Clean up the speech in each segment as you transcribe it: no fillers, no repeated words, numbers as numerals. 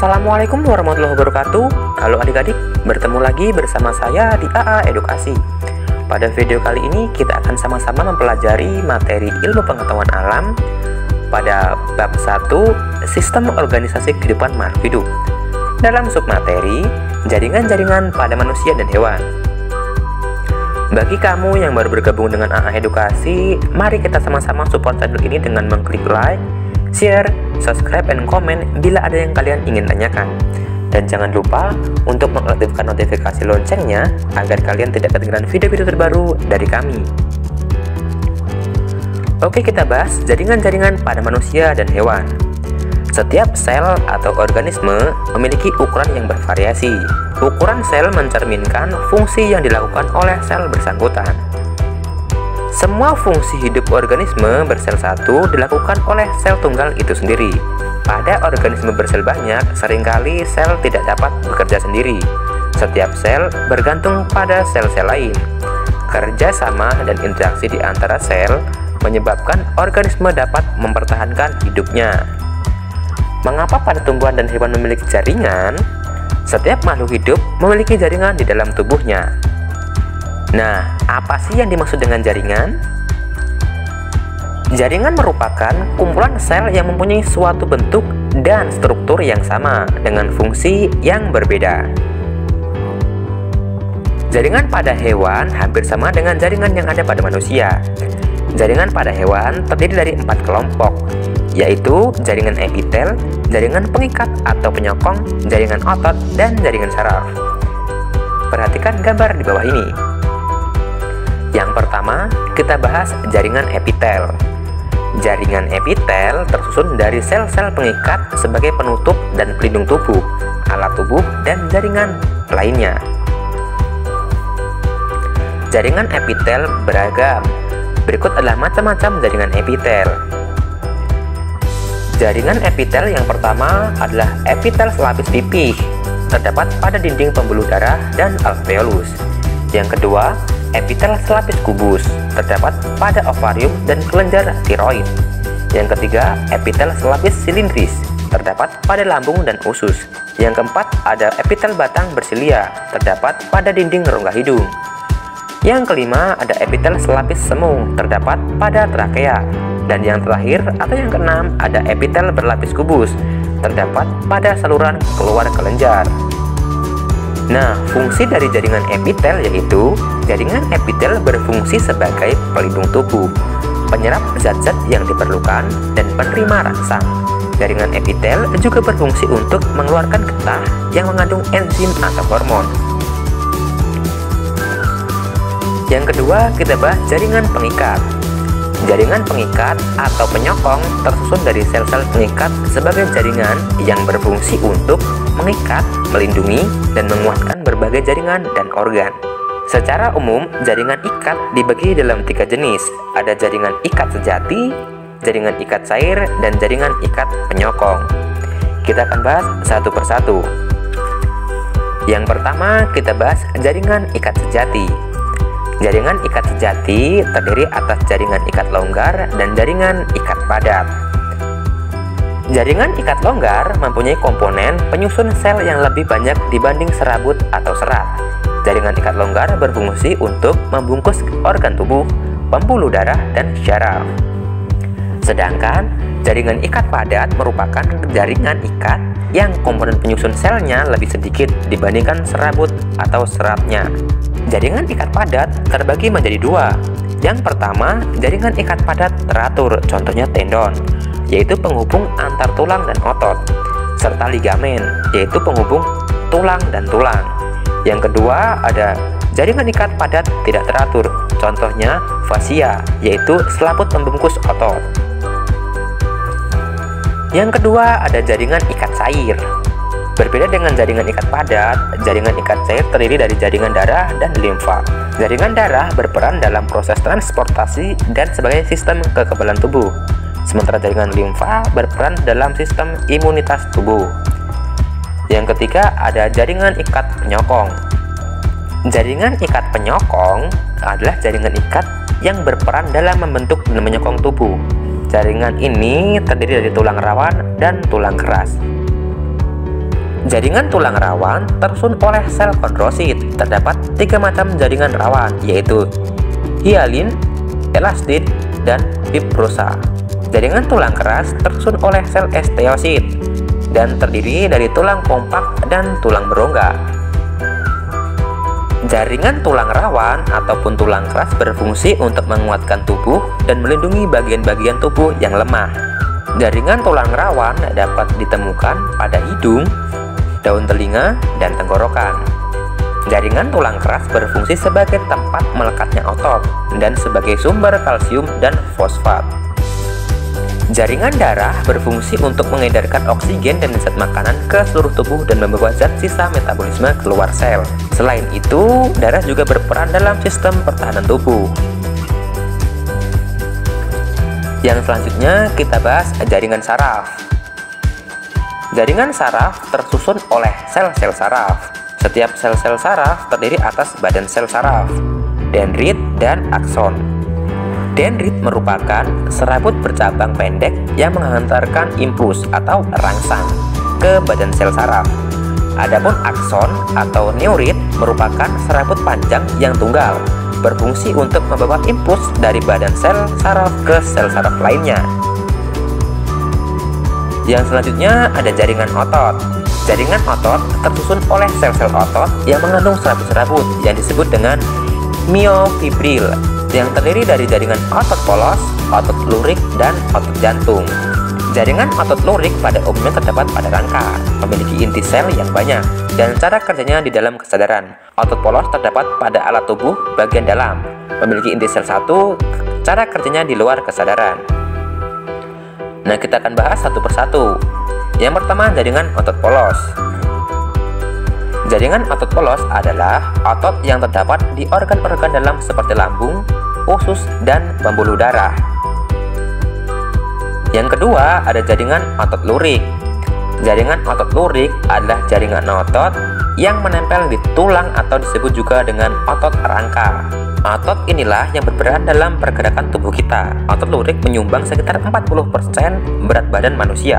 Assalamualaikum warahmatullahi wabarakatuh. Halo adik-adik, bertemu lagi bersama saya di AA Edukasi. Pada video kali ini kita akan sama-sama mempelajari materi ilmu pengetahuan alam pada bab 1 Sistem Organisasi Kehidupan Makhluk Hidup. Dalam submateri Jaringan-jaringan pada manusia dan hewan. Bagi kamu yang baru bergabung dengan AA Edukasi, mari kita sama-sama support channel ini dengan mengklik like, share, subscribe, dan komen bila ada yang kalian ingin tanyakan. Dan jangan lupa untuk mengaktifkan notifikasi loncengnya agar kalian tidak ketinggalan video-video terbaru dari kami. Oke, kita bahas jaringan-jaringan pada manusia dan hewan. Setiap sel atau organisme memiliki ukuran yang bervariasi. Ukuran sel mencerminkan fungsi yang dilakukan oleh sel bersangkutan. Semua fungsi hidup organisme bersel satu dilakukan oleh sel tunggal itu sendiri. Pada organisme bersel banyak, seringkali sel tidak dapat bekerja sendiri. Setiap sel bergantung pada sel-sel lain. Kerja sama dan interaksi di antara sel menyebabkan organisme dapat mempertahankan hidupnya. Mengapa pada tumbuhan dan hewan memiliki jaringan? Setiap makhluk hidup memiliki jaringan di dalam tubuhnya. Nah, apa sih yang dimaksud dengan jaringan? Jaringan merupakan kumpulan sel yang mempunyai suatu bentuk dan struktur yang sama dengan fungsi yang berbeda. Jaringan pada hewan hampir sama dengan jaringan yang ada pada manusia. Jaringan pada hewan terdiri dari 4 kelompok, yaitu jaringan epitel, jaringan pengikat atau penyokong, jaringan otot, dan jaringan saraf. Perhatikan gambar di bawah ini. Yang pertama, kita bahas jaringan epitel. Jaringan epitel tersusun dari sel-sel pengikat sebagai penutup dan pelindung tubuh, alat tubuh, dan jaringan lainnya. Jaringan epitel beragam. Berikut adalah macam-macam jaringan epitel. Jaringan epitel yang pertama adalah epitel selapis pipih, terdapat pada dinding pembuluh darah dan alveolus. Yang kedua, epitel selapis kubus, terdapat pada ovarium dan kelenjar tiroid. Yang ketiga, epitel selapis silindris, terdapat pada lambung dan usus. Yang keempat, ada epitel batang bersilia, terdapat pada dinding rongga hidung. Yang kelima, ada epitel selapis semu, terdapat pada trakea. Dan yang terakhir atau yang keenam, ada epitel berlapis kubus, terdapat pada saluran keluar kelenjar. Nah, fungsi dari jaringan epitel yaitu jaringan epitel berfungsi sebagai pelindung tubuh, penyerap zat-zat yang diperlukan, dan penerima rangsang. Jaringan epitel juga berfungsi untuk mengeluarkan getah yang mengandung enzim atau hormon. Yang kedua, kita bahas jaringan pengikat. Jaringan pengikat atau penyokong tersusun dari sel-sel pengikat sebagai jaringan yang berfungsi untuk mengikat, melindungi, dan menguatkan berbagai jaringan dan organ. Secara umum, jaringan ikat dibagi dalam 3 jenis. Ada jaringan ikat sejati, jaringan ikat cair, dan jaringan ikat penyokong. Kita akan bahas satu persatu. Yang pertama, kita bahas jaringan ikat sejati. Jaringan ikat sejati terdiri atas jaringan ikat longgar dan jaringan ikat padat. Jaringan ikat longgar mempunyai komponen penyusun sel yang lebih banyak dibanding serabut atau serat. Jaringan ikat longgar berfungsi untuk membungkus organ tubuh, pembuluh darah, dan syaraf. Sedangkan jaringan ikat padat merupakan jaringan ikat yang komponen penyusun selnya lebih sedikit dibandingkan serabut atau seratnya. Jaringan ikat padat terbagi menjadi 2. Yang pertama, jaringan ikat padat teratur, contohnya tendon, yaitu penghubung antar tulang dan otot, serta ligamen, yaitu penghubung tulang dan tulang. Yang kedua, ada jaringan ikat padat tidak teratur, contohnya fascia, yaitu selaput pembungkus otot. Yang kedua, ada jaringan ikat cair. Berbeda dengan jaringan ikat padat, jaringan ikat cair terdiri dari jaringan darah dan limfa. Jaringan darah berperan dalam proses transportasi dan sebagai sistem kekebalan tubuh. Sementara jaringan limfa berperan dalam sistem imunitas tubuh. Yang ketiga, ada jaringan ikat penyokong. Jaringan ikat penyokong adalah jaringan ikat yang berperan dalam membentuk dan menyokong tubuh. Jaringan ini terdiri dari tulang rawan dan tulang keras. Jaringan tulang rawan tersusun oleh sel kondrosit. Terdapat 3 macam jaringan rawan, yaitu hialin, elastid, dan fibrosa. Jaringan tulang keras tersusun oleh sel osteosit dan terdiri dari tulang kompak dan tulang berongga. Jaringan tulang rawan ataupun tulang keras berfungsi untuk menguatkan tubuh dan melindungi bagian-bagian tubuh yang lemah. Jaringan tulang rawan dapat ditemukan pada hidung, daun telinga, dan tenggorokan. Jaringan tulang keras berfungsi sebagai tempat melekatnya otot dan sebagai sumber kalsium dan fosfat. Jaringan darah berfungsi untuk mengedarkan oksigen dan zat makanan ke seluruh tubuh dan membawa zat sisa metabolisme keluar sel. Selain itu, darah juga berperan dalam sistem pertahanan tubuh. Yang selanjutnya kita bahas jaringan saraf. Jaringan saraf tersusun oleh sel-sel saraf. Setiap sel-sel saraf terdiri atas badan sel saraf, dendrit, dan akson. Dendrit merupakan serabut bercabang pendek yang menghantarkan impuls atau rangsang ke badan sel saraf. Adapun akson atau neurit merupakan serabut panjang yang tunggal, berfungsi untuk membawa impuls dari badan sel saraf ke sel saraf lainnya. Yang selanjutnya ada jaringan otot. Jaringan otot tersusun oleh sel-sel otot yang mengandung serabut-serabut yang disebut dengan myofibril, yang terdiri dari jaringan otot polos, otot lurik, dan otot jantung. Jaringan otot lurik pada umumnya terdapat pada rangka, memiliki inti sel yang banyak, dan cara kerjanya di dalam kesadaran. Otot polos terdapat pada alat tubuh bagian dalam, memiliki inti sel satu, cara kerjanya di luar kesadaran. Nah, kita akan bahas satu persatu. Yang pertama, jaringan otot polos. Jaringan otot polos adalah otot yang terdapat di organ-organ dalam seperti lambung, usus, dan pembuluh darah. Yang kedua, ada jaringan otot lurik. Jaringan otot lurik adalah jaringan otot yang menempel di tulang atau disebut juga dengan otot rangka. Otot inilah yang berperan dalam pergerakan tubuh kita. Otot lurik menyumbang sekitar 40% berat badan manusia.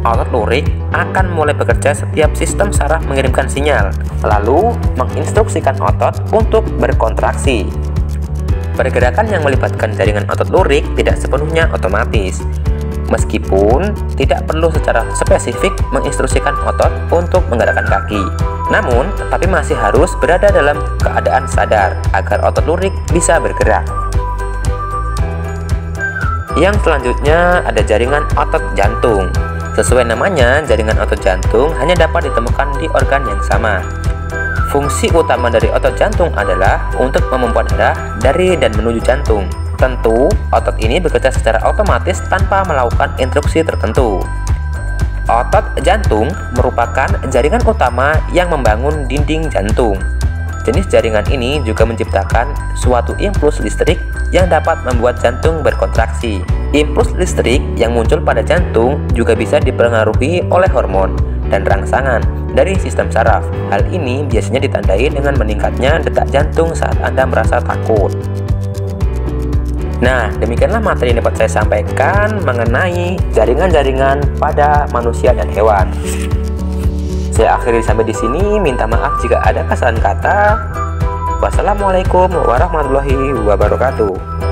Otot lurik akan mulai bekerja setiap sistem saraf mengirimkan sinyal, lalu menginstruksikan otot untuk berkontraksi. Pergerakan yang melibatkan jaringan otot lurik tidak sepenuhnya otomatis, meskipun tidak perlu secara spesifik menginstruksikan otot untuk menggerakkan kaki. Namun, tapi masih harus berada dalam keadaan sadar agar otot lurik bisa bergerak. Yang selanjutnya ada jaringan otot jantung. Sesuai namanya, jaringan otot jantung hanya dapat ditemukan di organ yang sama. Fungsi utama dari otot jantung adalah untuk memompa darah dari dan menuju jantung. Tentu, otot ini bekerja secara otomatis tanpa melakukan instruksi tertentu. Otot jantung merupakan jaringan utama yang membangun dinding jantung. Jenis jaringan ini juga menciptakan suatu impuls listrik yang dapat membuat jantung berkontraksi. Impuls listrik yang muncul pada jantung juga bisa dipengaruhi oleh hormon dan rangsangan dari sistem saraf. Hal ini biasanya ditandai dengan meningkatnya detak jantung saat Anda merasa takut. Nah, demikianlah materi yang dapat saya sampaikan mengenai jaringan-jaringan pada manusia dan hewan. Saya akhiri sampai di sini. Minta maaf jika ada kesalahan kata. Wassalamualaikum warahmatullahi wabarakatuh.